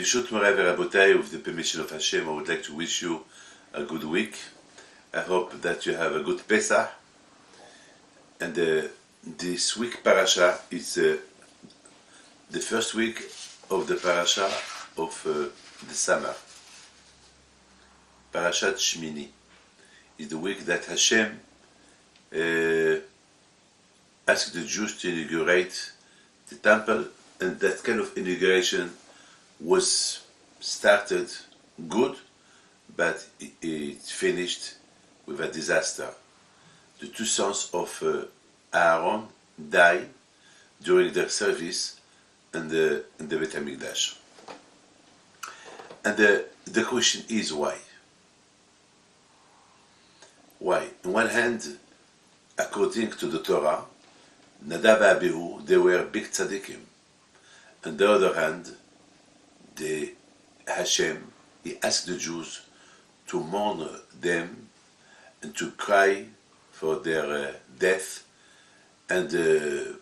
Bishut Moray Verabotai, with the permission of Hashem, I would like to wish you a good week. I hope that you have a good Pesach. And this week Parasha is the first week of the Parasha of the summer. Parashat Shemini is the week that Hashem asked the Jews to inaugurate the temple, and that kind of inauguration was started good, but it finished with a disaster. The two sons of Aaron died during their service in the Beit HaMikdash. And the question is why? Why? On one hand, according to the Torah, Nadav and Avihu, they were big tzaddikim. On the other hand, Hashem, he asked the Jews to mourn them and to cry for their death and to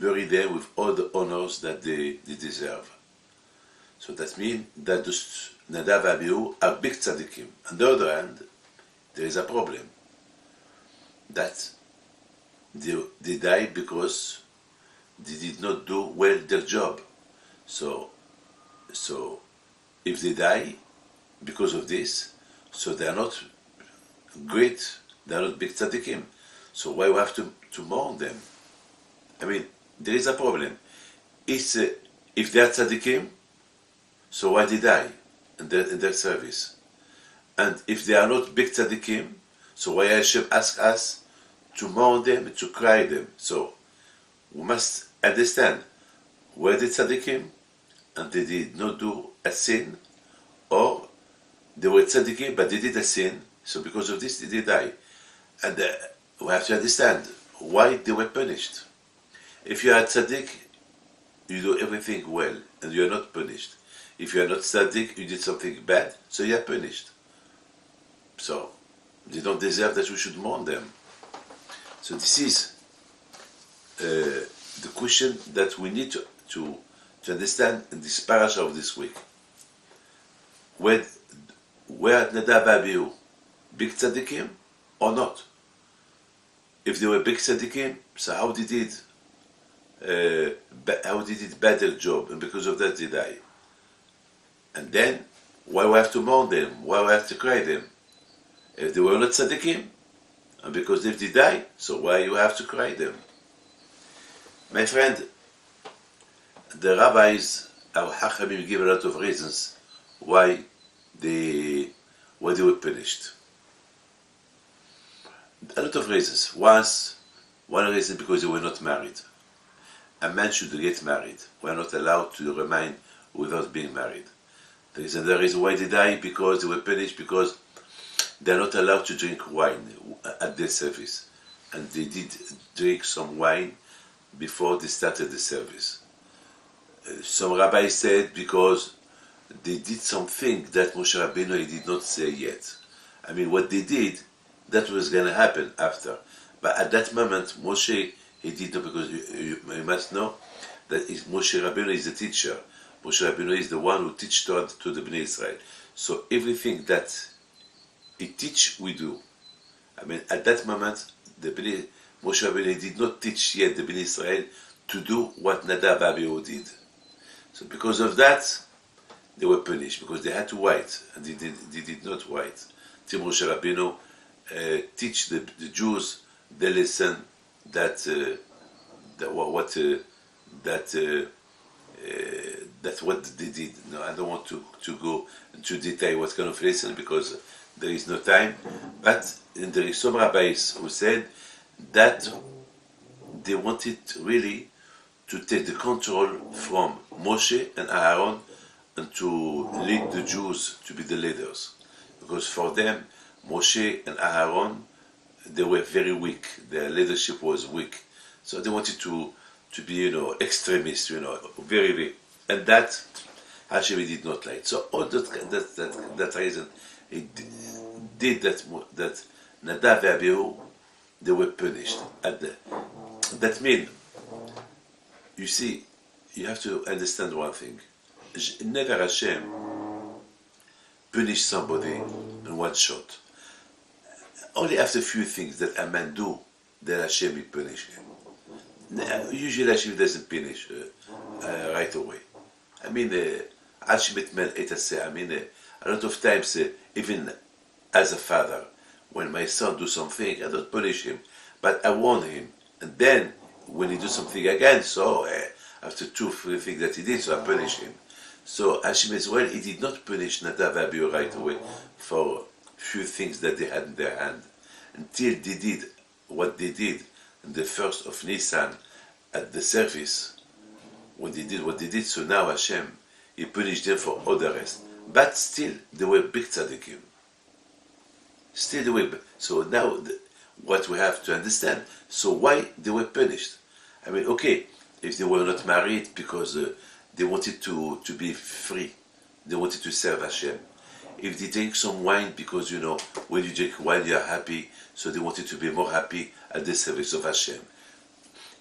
bury them with all the honors that they deserve. So that means that Nadav and Avihu are big tzaddikim. On the other hand, there is a problem that they died because they did not do well their job. So if they die because of this, so they are not great, they are not big tzaddikim. So why we have to mourn them? I mean, there is a problem. It's, if they are tzaddikim, so why they die in their service? And if they are not big tzaddikim, so why Hashem ask us to mourn them, to cry them? So we must understand, were they tzaddikim and they did not do a sin, or they were tzaddikim but they did a sin, so because of this they die. And we have to understand why they were punished. If you are tzaddik, you do everything well and you are not punished. If you are not tzaddik, you did something bad, so you are punished. So they don't deserve that we should mourn them. So this is the question that we need to understand in this parasha of this week. Were Nadav and Avihu big tzaddikim or not? If they were big tzaddikim, so how they did better job, and because of that they die. And then why we have to mourn them? Why we have to cry them? If they were not tzaddikim, and because if they die, so why you have to cry them? My friend, the rabbis, our Hachamim, give a lot of reasons why they were punished. A lot of reasons. One reason because they were not married. A man should get married. We are not allowed to remain without being married. There is another reason why they die, because they were punished because they are not allowed to drink wine at their service. And they did drink some wine before they started the service. Some rabbis said because they did something that Moshe Rabbeinu he did not say yet. I mean, what they did, that was going to happen after. But at that moment, Moshe, he did not, because you must know that Moshe Rabbeinu is the teacher. Moshe Rabbeinu is the one who teaches Torah to the Bnei Israel. So everything that he teach, we do. I mean, at that moment, Moshe Rabbeinu did not teach yet the Bnei Israel to do what Nadav and Avihu did. So because of that, they were punished, because they had to wait, and they did not wait. Till Moshe Rabbeinu teach the Jews the lesson that's what they did. No, I don't want to go into detail what kind of lesson, because there is no time. But there is some rabbis who said that they wanted really to take the control from Moshe and Aaron and to lead the Jews to be the leaders. Because for them, Moshe and Aaron, they were very weak. Their leadership was weak. So they wanted to be, extremists, very, very. And that Hashem did not like. So all that reason, he did that Nadav and Avihu, they were punished. That means, you see, you have to understand one thing. never Hashem punish somebody in one shot. Only after a few things that a man do, then Hashem will punish him. Usually Hashem doesn't punish right away. I mean, a lot of times, even as a father, when my son do something, I don't punish him, but I warn him. And then, when he do something again, so after 2-3 things that he did, so I punish him. So Hashem as well, he did not punish Nadav and Avihu right away for few things that they had in their hand, until they did what they did on the 1st of Nisan at the service. When they did what they did, so now Hashem, he punished them for all the rest. But still, they were big tzaddikim. Still they were. So now, what we have to understand, so why they were punished? I mean, okay, if they were not married because they wanted to be free, they wanted to serve Hashem. If they drink some wine because, when you drink wine you are happy, so they wanted to be more happy at the service of Hashem.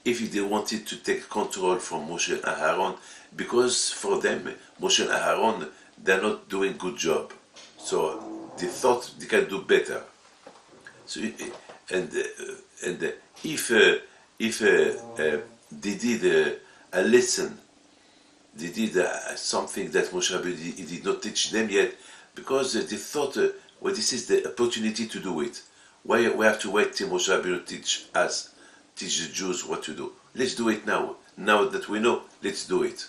If they wanted to take control from Moshe and Aaron, because for them, Moshe and Aaron, they're not doing good job. So they thought they can do better. So, if they did a lesson, they did something that Moshe Rabbeinu he did not teach them yet, because they thought, well, this is the opportunity to do it. Why we have to wait till Moshe Rabbeinu teach the Jews what to do? Let's do it now. Now that we know, let's do it.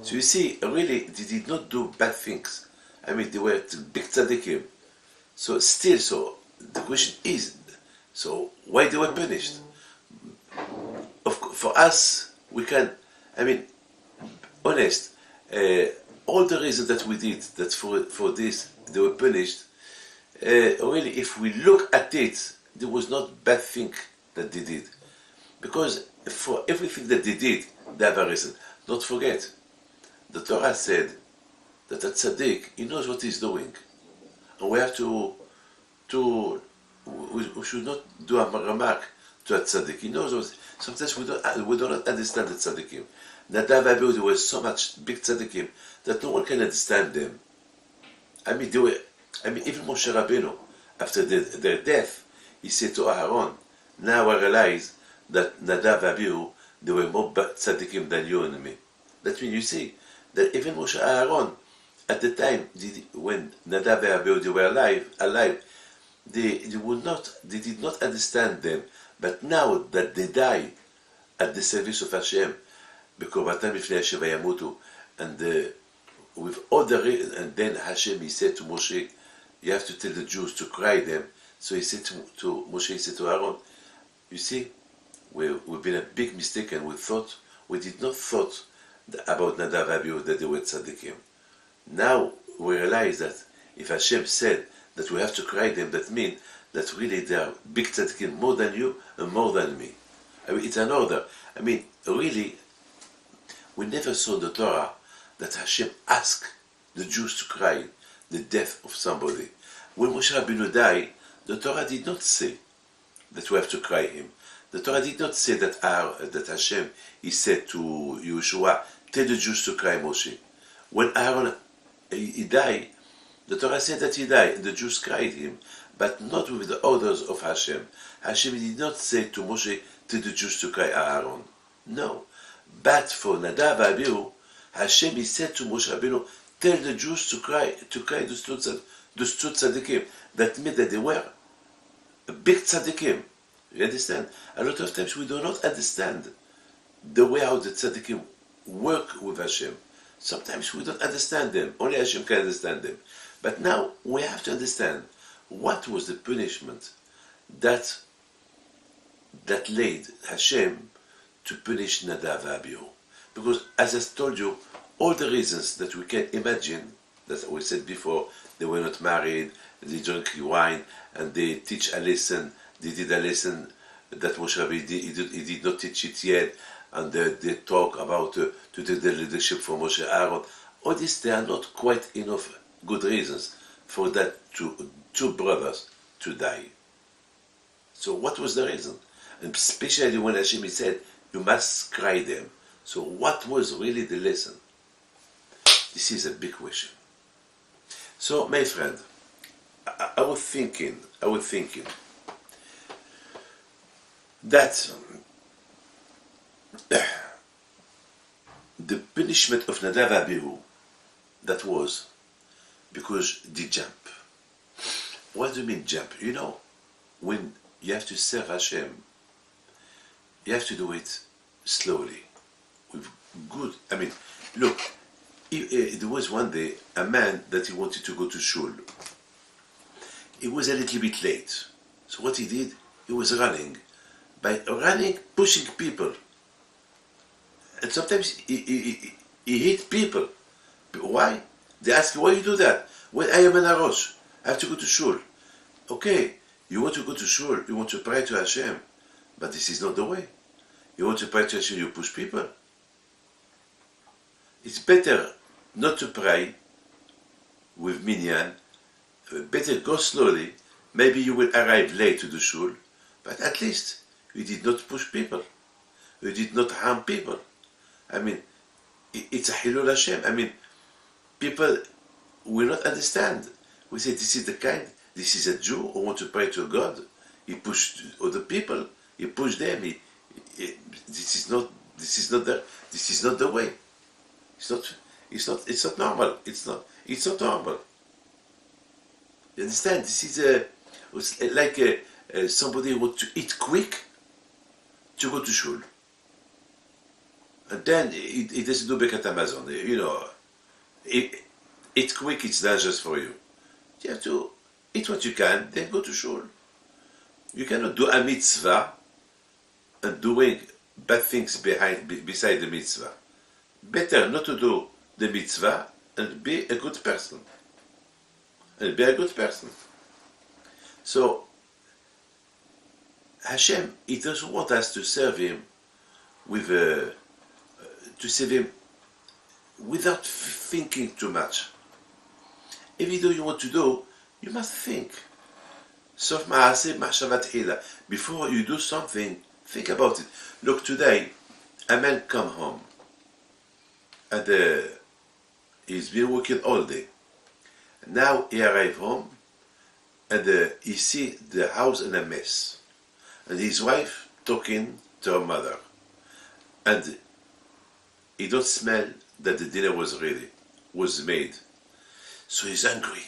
So you see, really, they did not do bad things. I mean, they were big tzaddikim. So still, the question is, so why they were punished? For us, we can, I mean, honest, all the reasons that we did, that for this, they were punished, really, if we look at it, there was not bad thing that they did. Because for everything that they did, they have a reason. Don't forget, the Torah said that a tzaddik, he knows what he's doing. And we have we should not do a remark to a tzaddik. He knows what, sometimes we do not understand the tzaddikim. Nadav and Avihu, there were so much big tzaddikim that no one can understand them. I mean, even Moshe Rabbeinu, after their death, he said to Aaron, now I realize that Nadav and Avihu, they were more tzaddikim than you and me. That means you see, that even Moshe and Aaron, at the time, when Nadav and Avihu, they were alive, they did not understand them. But now that they died at the service of Hashem, because and with all the and then Hashem, he said to Moshe, you have to tell the Jews to cry them. So he said to Moshe, he said to Aaron, you see, we've been a big mistake, and we did not thought about Nadav and Avihu that they were tzaddikim. Now we realize that if Hashem said that we have to cry them, that means that really they are big tzaddikim more than you and more than me. I mean, it's an order. I mean, really, we never saw in the Torah that Hashem asked the Jews to cry the death of somebody. When Moshe Rabbeinu died, the Torah did not say that we have to cry him. The Torah did not say that Hashem, he said to Yeshua, tell the Jews to cry Moshe. When Aaron, he died, the Torah said that he died, and the Jews cried him, but not with the orders of Hashem. Hashem did not say to Moshe, tell the Jews to cry Aaron. No. But for Nadav and Avihu, Hashem, he said to Moshe Rabbeinu, tell the Jews to cry the Stud Tzaddikim. That meant that they were a big Tzaddikim. You understand? A lot of times we do not understand the way how the Tzaddikim work with Hashem. Sometimes we don't understand them. Only Hashem can understand them. But now we have to understand what was the punishment that led Hashem to punish Nadav and Avihu. Because as I told you, all the reasons that we can imagine, that we said before, they were not married, they drank wine, and they teach a lesson, they did a lesson that Moshe Rabbeinu he did not teach it yet, and they talk about to take the leadership for Moshe Aaron. All this, they are not quite enough good reasons for that two brothers to die. So what was the reason? And especially when Hashem said, you must cry them. So what was really the lesson? This is a big question. So, my friend, I was thinking that the punishment of Nadav Avihu, that was because they jump. What do you mean jump? You know, when you have to serve Hashem, you have to do it slowly, with good. I mean, look, there was one day a man that he wanted to go to shul. He was a little bit late. So what he did, he was running. By running, pushing people. And sometimes he hit people. Why? They ask you, why you do that? Well, I am an arosh. I have to go to shul. Okay, you want to go to shul, you want to pray to Hashem, but this is not the way. You want to pray to Hashem, you push people. It's better not to pray with minyan. Better go slowly. Maybe you will arrive late to the shul, but at least you did not push people. You did not harm people. I mean, it's a Hilul Hashem. I mean, people will not understand. We say this is a Jew who wants to pray to God. He pushed other people. He pushed them. This is not the way. It's not normal. It's not normal. You understand? This is like somebody who wants to eat quick to go to shul. And then it doesn't do Birkat Amazon. You know, eat quick, it's dangerous for you. You have to eat what you can, then go to shul. You cannot do a mitzvah and doing bad things beside the mitzvah. Better not to do the mitzvah and be a good person. So, Hashem, He doesn't want us to serve Him without thinking too much. Everything you want to do, you must think. Before you do something, think about it. Look, today, a man come home, and he's been working all day. Now he arrive home, and he see the house in a mess, and his wife talking to her mother, and he don't smell that the dinner was made. So he's angry.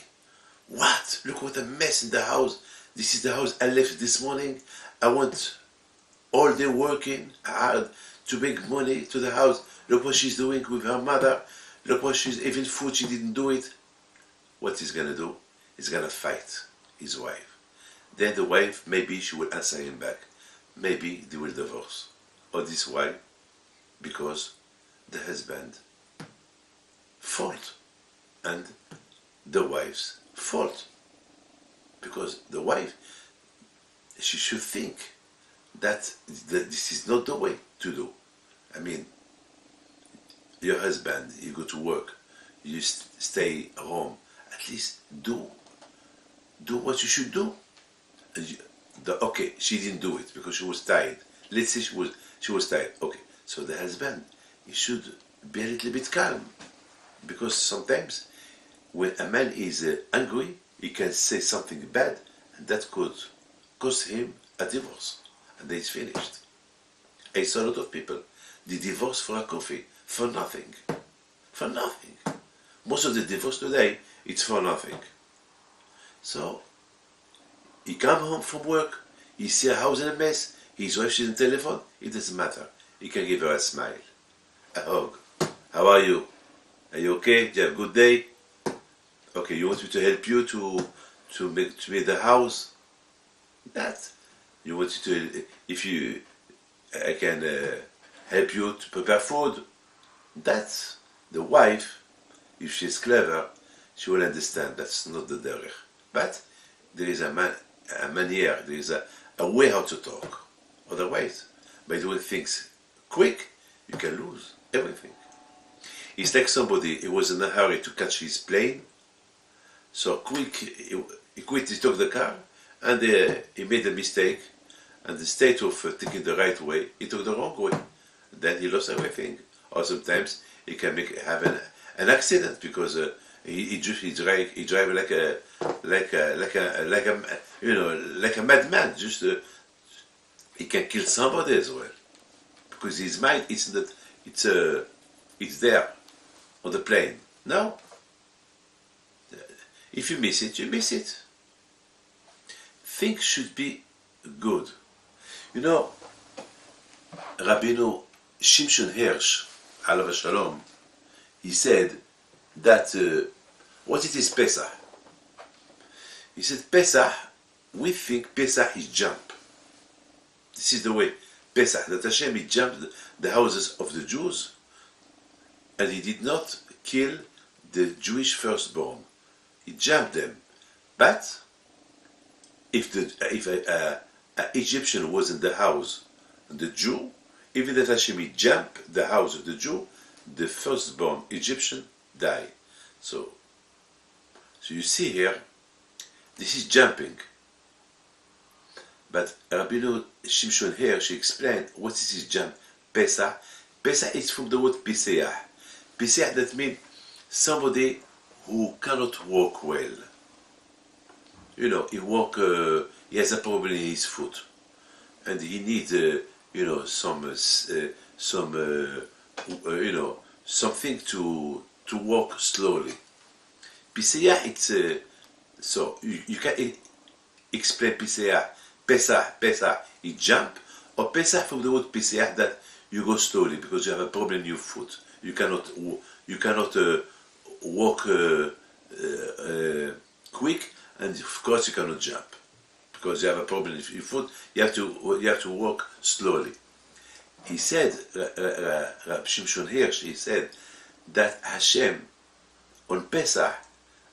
What? Look what a mess in the house. This is the house I left this morning. I want all day working hard to make money to the house. Look what she's doing with her mother. Look what even food she didn't do it. What he's gonna do? He's gonna fight his wife. Then the wife, maybe she will answer him back. Maybe they will divorce. Or this why? Because the husband fault and the wife's fault. Because the wife, she should think that this is not the way to do. I mean, your husband, you go to work, you stay home, at least do what you should do. Okay, she didn't do it because she was tired. Let's say she was tired. Okay, so the husband, he should be a little bit calm, because sometimes when a man is angry, he can say something bad, and that could cost him a divorce, and then it's finished. I saw a lot of people, they divorce for a coffee, for nothing. For nothing. Most of the divorce today, it's for nothing. So, he come home from work, he see a house in a mess, his wife is on the telephone, it doesn't matter. He can give her a smile, a hug. How are you? Are you okay? Did you have a good day? Okay, you want me to help you to make the house? That. You want to, I can help you to prepare food? That's the wife, if she's clever, she will understand that's not the derech. But there is a manier, there is a way how to talk. Otherwise, by doing things quick, you can lose everything. It's like somebody, he was in a hurry to catch his plane, so quick, he quickly took the car, and he made a mistake, and instead of taking the right way, he took the wrong way. Then he lost everything. Or sometimes he can have an accident because he drive like a madman. Just he can kill somebody as well because his mind it's there on the plane. No, if you miss it, you miss it. Things should be good. You know, Rabbeinu Shimshon Hirsch, Alav Shalom, he said that what it is Pesach. He said Pesach, we think Pesach is jump. This is the way Pesach, that Hashem he jumped the houses of the Jews and he did not kill the Jewish firstborn. He jumped them. But if an Egyptian was in the house, the Jew, even that Hashem he jumped the house of the Jew, the firstborn Egyptian die. So you see here, this is jumping. But Rabbeinu Shimshon here, she explained what is this jump. Pesach. Pesach is from the word Piseah. Piseah, that means somebody who cannot walk well. You know, he has a problem in his foot, and he needs, something to walk slowly. Piseah, it's so you can explain Piseah. Pesach, you jump, or Pesach from the word Piseah, that you go slowly because you have a problem in your foot. You cannot walk quick, and of course you cannot jump because you have a problem in your foot. You have to walk slowly. He said, Rab Shimshon Hirsch, he said that Hashem on Pesach,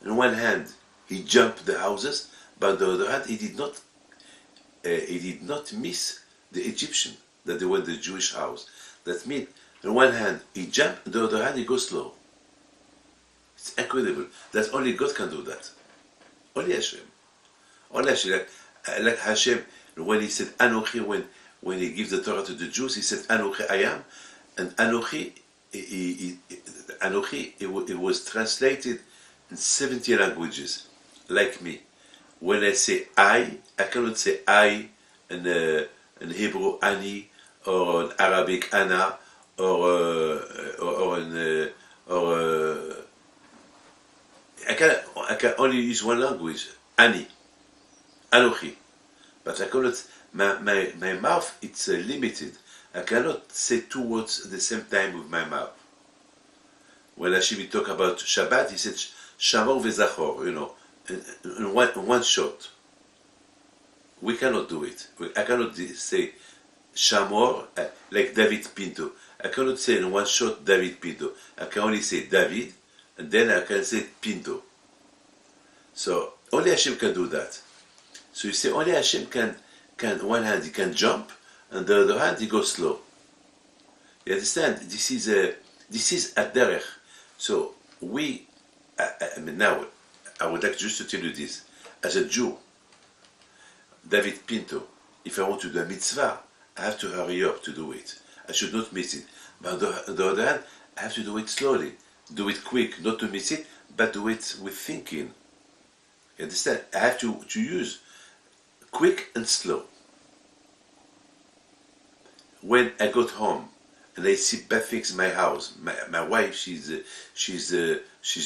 on one hand he jumped the houses, but on the other hand he did not miss the Egyptian that they were in the Jewish house. That means on one hand he jumped, on the other hand he goes slow. It's incredible. That only God can do that. Only Hashem. Only Hashem. Like Hashem, when he said Anochi, when he gives the Torah to the Jews, he said Anochi I am, and Anochi, it was translated in 70 languages, like me. When I say I cannot say I in Hebrew Ani, or in Arabic Ana, or I can only use one language, Ani, Anochi, but I cannot. My mouth, it's limited. I cannot say two words at the same time with my mouth. When Hashem talk about Shabbat, he said Shamor v'Zachor, in one shot. We cannot do it. I cannot say Shamor like David Pinto. I cannot say in one shot David Pinto. I can only say David, and then I can say Pinto. So only Hashem can do that. So you say only Hashem can one hand he can jump, and the other hand he goes slow. You understand? This is a derech. So I mean now, I would like just to tell you this. As a Jew, David Pinto, if I want to do a mitzvah, I have to hurry up to do it. I should not miss it. But on the other hand, I have to do it slowly. Do it quick, not to miss it, but do it with thinking. You understand? I have to use quick and slow. When I got home and I see bad things in my house, my wife, she's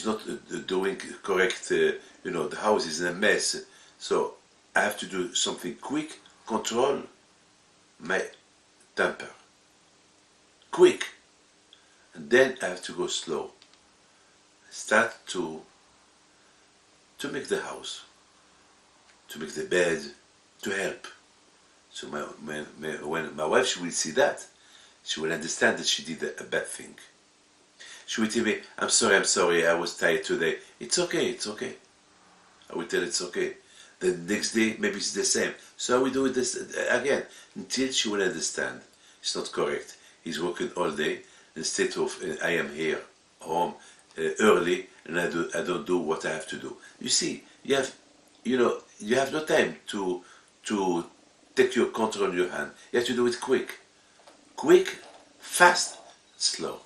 not doing correct. The house is in a mess. So I have to do something quick, control my temper. Quick, and then I have to go slow. Start to make the house, to make the bed, to help. So when my wife, she will see that, she will understand that she did a bad thing. She will tell me, I'm sorry, I was tired today. It's okay. I will tell her it's okay. The next day, maybe it's the same. So I will do it this again, until she will understand. It's not correct. He's working all day, instead of I am here, home, early, and I don't do what I have to do. You see, you have no time to take your control in your hand. You have to do it quick, fast, slow.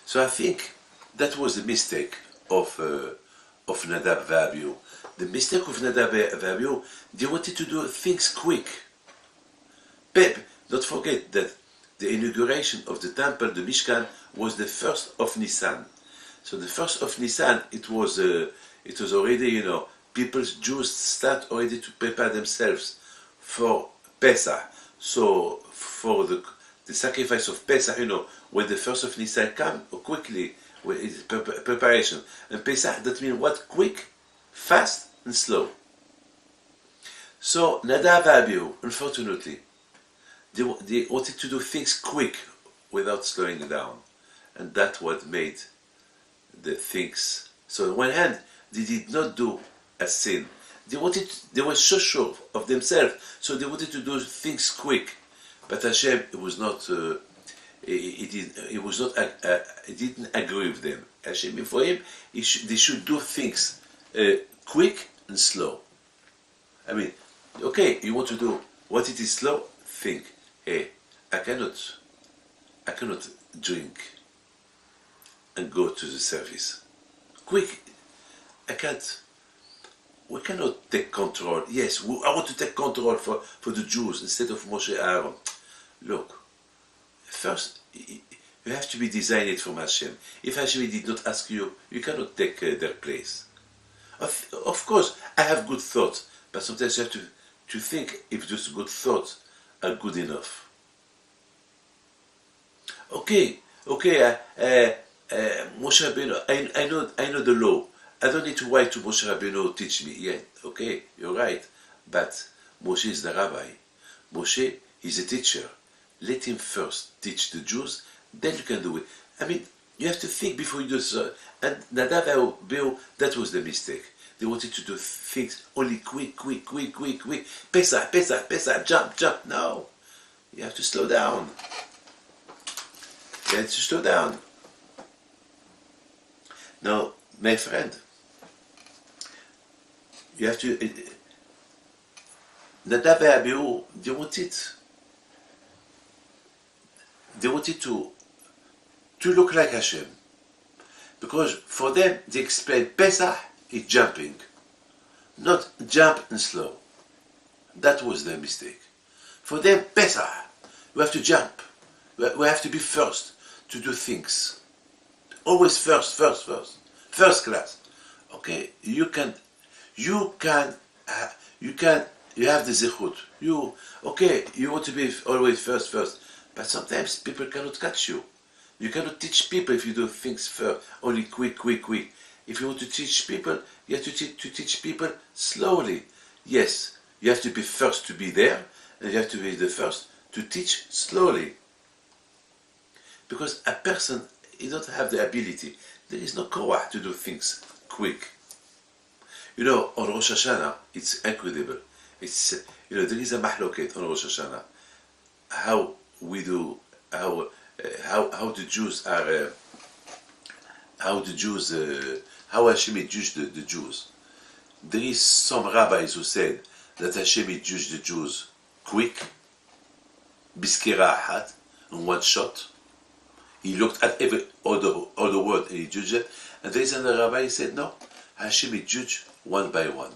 So I think that was the mistake of Nadav and Avihu. The mistake of Nadav and Avihu, they wanted to do things quick. Don't forget that the inauguration of the temple, the Mishkan, was the 1st of Nisan. So the 1st of Nisan, it was already, Jews start already to prepare themselves for Pesach. So for the sacrifice of Pesach, when the 1st of Nisan comes, quickly, it's preparation. And Pesach, that means what? Quick, fast, and slow. So Nadav and Avihu, unfortunately, they wanted to do things quick without slowing down. And that's what made the things. So on one hand, they did not do a sin. They were so sure of themselves, so they wanted to do things quick. But Hashem, it was not. He didn't agree with them. Hashem, for him, they should do things quick and slow. I mean, okay, you want to do what it is slow? Think, hey, I cannot drink and go to the service. Quick, I can't. We cannot take control. Yes, I want to take control for the Jews instead of Moshe Aaron. Look, first, you have to be designed from Hashem. If Hashem did not ask you, you cannot take their place. Of course, I have good thoughts, but sometimes you have to think if those good thoughts are good enough. Okay, Moshe Rabbeinu, I know the law. I don't need to write to Moshe Rabbeinu, teach me. Yeah, okay, you're right. But Moshe is the rabbi. Moshe is a teacher. Let him first teach the Jews, then you can do it. I mean, you have to think before you do so. And Nadav and Avihu, that was the mistake. They wanted to do things only quick. Pesach, jump. No, you have to slow down. You have to slow down. Now, my friend, you have to. Nadav and Avihu, they wanted to look like Hashem. Because for them, they explained Pesach is jumping, not jump and slow. That was their mistake. For them, Pesach, we have to jump. We have to be first to do things. Always first class. Okay, you have the zichut. You want to be always first. But sometimes people cannot catch you. You cannot teach people if you do things first, only quick. If you want to teach people, you have to teach people slowly. Yes, you have to be first to be there, and you have to be the first to teach slowly. Because a person, he don't have the ability. There is no koach to do things quick. On Rosh Hashanah, it's incredible. There is a mahloket on Rosh Hashanah. How the Jews are, how Hashem judged the Jews. There is some rabbis who said that Hashem judged the Jews quick, biskera ahat, in one shot. He looked at all the word and he judged it. And there is another rabbi who said, no, Hashem judged one by one.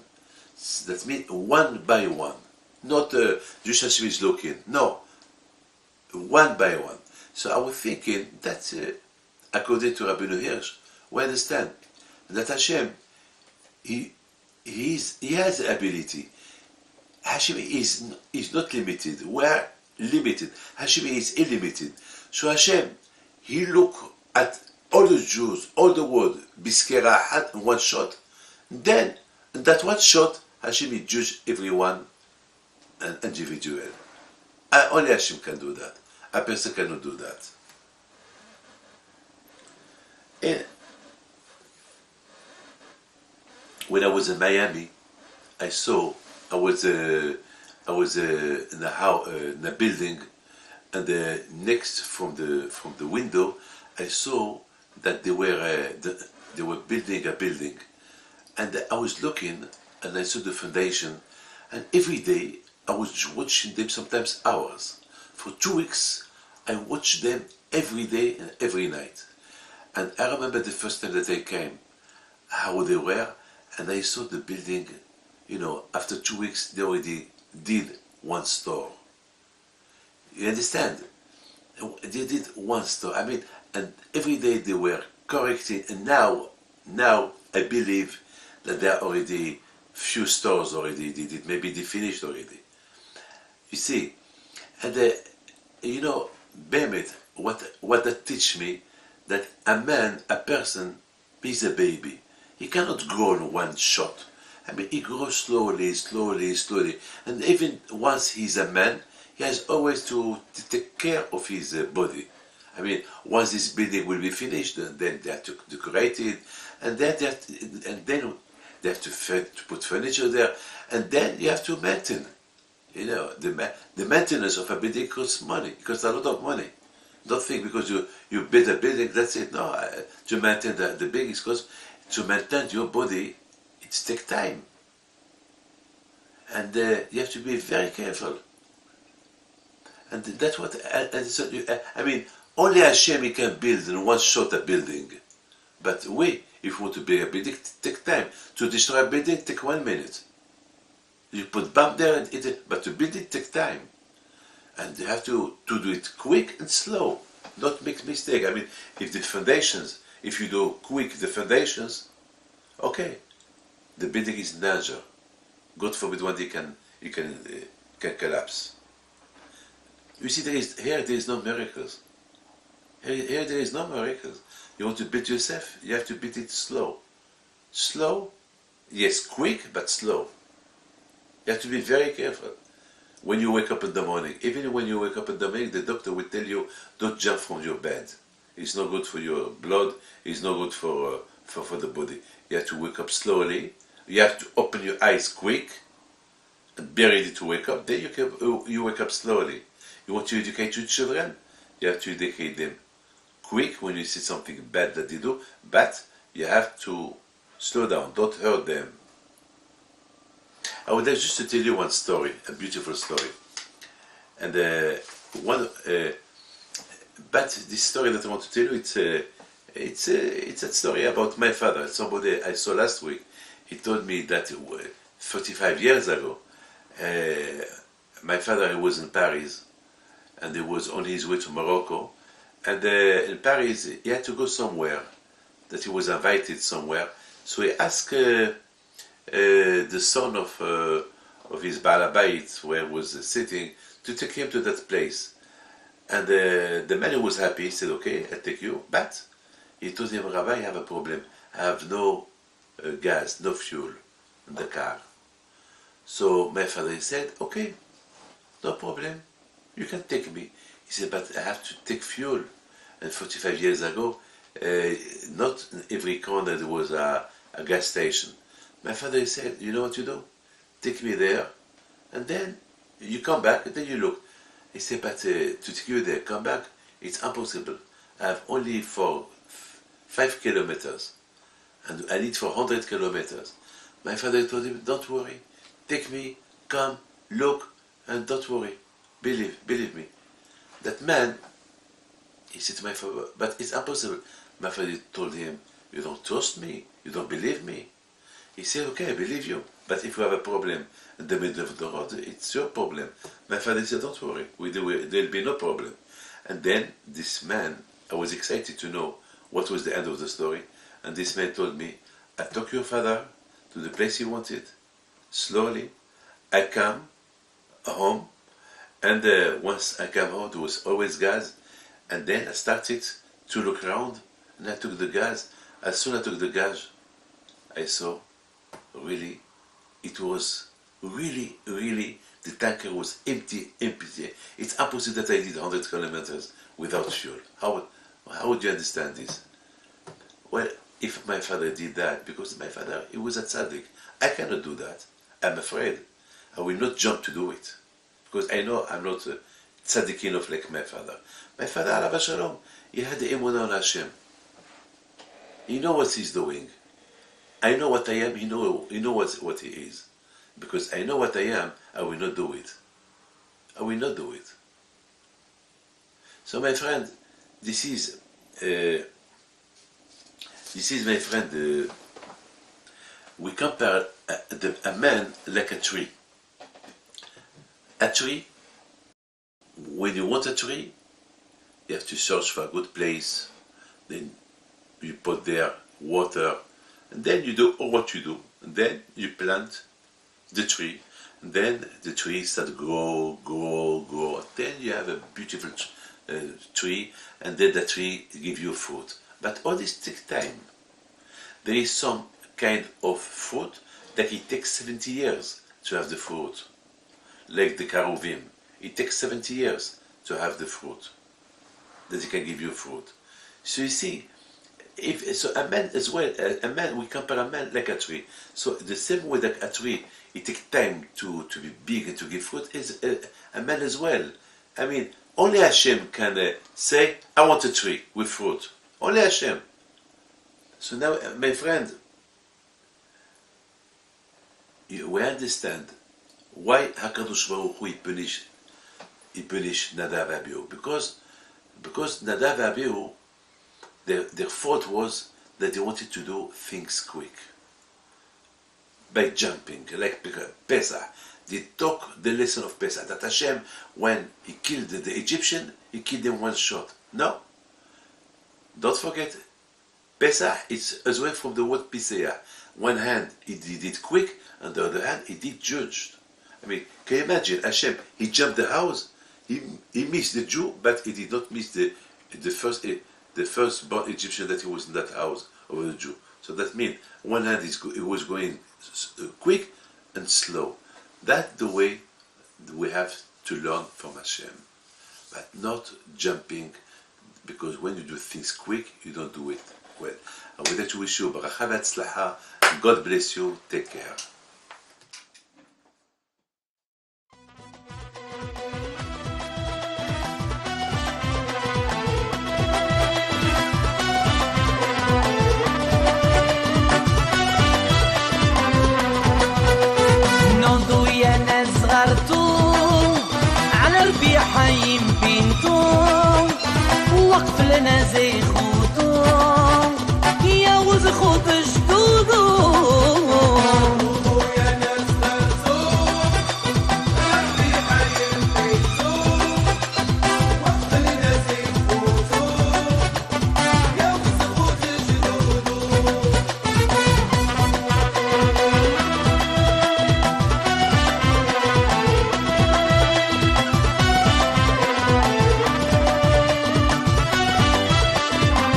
That means one by one. Not just Hashem is looking. No. One by one. So I was thinking that according to Rabbeinu Hirsch, we understand that Hashem, he has the ability. Hashem is not limited. We are limited. Hashem is illimited. So Hashem, he look at all the Jews, all the world, biskera had in one shot. Then, in that one shot, Hashem will judge everyone an individual. Only Hashem can do that. A person cannot do that. And when I was in Miami, I was in a building, and next from the window, I saw that they were building a building, and I was looking, and I saw the foundation, and every day I was watching them, sometimes hours. For 2 weeks, I watched them every day and every night. And I remember the first time that I came, how they were, and I saw the building, after 2 weeks they already did one store. You understand? They did one store. I mean, and every day they were correcting, and now I believe that there are already few stores already did it. Maybe they finished already. You see, and Behemet, what that teach me, that a person, is a baby. He cannot grow in one shot. I mean, he grows slowly, slowly, slowly. And even once he's a man, he has always to take care of his body. I mean, once this building will be finished, then they have to decorate it, and then they have to put furniture there, and then you have to maintain. The maintenance of a building costs money. It costs a lot of money. Don't think because you build a building, that's it. No, to maintain the building, because to maintain your body, it takes time. And you have to be very careful. And that's what, I mean, only Hashem can build in one shot a building. But if we want to build a building, it takes time. To destroy a building, it takes 1 minute. You put bomb there, but to build it takes time. And you have to do it quick and slow. Not make mistake. I mean, if you do quick the foundations, okay, the building is in danger. God forbid one day it can collapse. You see, there is no miracles. Here there is no miracles. You want to build yourself, you have to build it slow. Slow, yes, quick, but slow. You have to be very careful. When you wake up in the morning, even when you wake up in the morning, the doctor will tell you, don't jump from your bed. It's not good for your blood, it's not good for the body. You have to wake up slowly, you have to open your eyes quick, and be ready to wake up. Then you wake up slowly. You want to educate your children, you have to educate them quick when you see something bad that they do, but you have to slow down, don't hurt them. I would like just to tell you one story, a beautiful story. And but this story that I want to tell you, it's a story about my father. Somebody I saw last week, he told me that 35 years ago, my father was in Paris, and he was on his way to Morocco. And in Paris, he had to go somewhere, that he was invited somewhere. So he asked the son of his balabait, where he was sitting, to take him to that place. And the man was happy. He said, okay, I'll take you. But he told him, Rabbi, I have a problem. I have no gas, no fuel in the car. So my father said, okay, no problem. You can take me. He said, but I have to take fuel. And 45 years ago, not in every corner there was a gas station. My father said, you know what you do? Take me there, and then you come back, and then you look. He said, but to take you there, come back, it's impossible. I have only for 5 kilometers, and I need for 100 kilometers. My father told him, don't worry, take me, come, look, and don't worry. Believe me. That man, he said to my father, but it's impossible. My father told him, you don't trust me, you don't believe me. He said, okay, I believe you, but if you have a problem in the middle of the road, it's your problem. My father said, don't worry, there'll be no problem. And then this man, I was excited to know what was the end of the story, and this man told me, I took your father to the place he wanted, slowly. I come home, and once I came home, there was always gas, and then I started to look around, and I took the gas. As soon as I took the gas, I saw, really, it was really, the tanker was empty. It's impossible that I did 100 kilometers without fuel. How would you understand this? Well, if my father did that, because my father, he was a tzaddik, I cannot do that. I'm afraid. I will not jump to do it. Because I know I'm not tzaddik enough like my father. My father, alav shalom, he had the emunah on Hashem. He knows what he's doing. I know what I am, he knows what he is. Because I know what I am, I will not do it. I will not do it. So my friend, this is This is, my friend, we compare a man like a tree. A tree, when you want a tree, you have to search for a good place, then you put there water, and then you do what you do, and then you plant the tree, and then the tree starts to grow, then you have a beautiful tree, and then the tree gives you fruit. But all this takes time. There is some kind of fruit that it takes 70 years to have the fruit. Like the karuvim, it takes 70 years to have the fruit, that it can give you fruit. So you see, so a man as well, we compare a man like a tree. So the same way that a tree, it takes time to be big and to give fruit, is a man as well. I mean, only Hashem can say, I want a tree with fruit. Only Hashem. So now, my friend, we understand why HaKadosh Baruch Hu he punished Nadav and Avihu. Because Nadav and Avihu, their fault was that they wanted to do things quick. By jumping, like Pesach. They took the lesson of Pesach, that Hashem, when he killed the Egyptian, he killed them one shot. No. Don't forget, Pesach is as well from the word Piseah. One hand, he did it quick, and the other hand, he did judged. I mean, can you imagine, Hashem, he jumped the house, he missed the Jew, but he did not miss the firstborn Egyptian that he was in that house over the Jew. So that means one hand it was going quick and slow. That's the way we have to learn from Hashem, but not jumping, because when you do things quick, you don't do it well. I would like to wish you baracha v'atzlacha. God bless you. Take care. حيم بنتو وقف لنا زي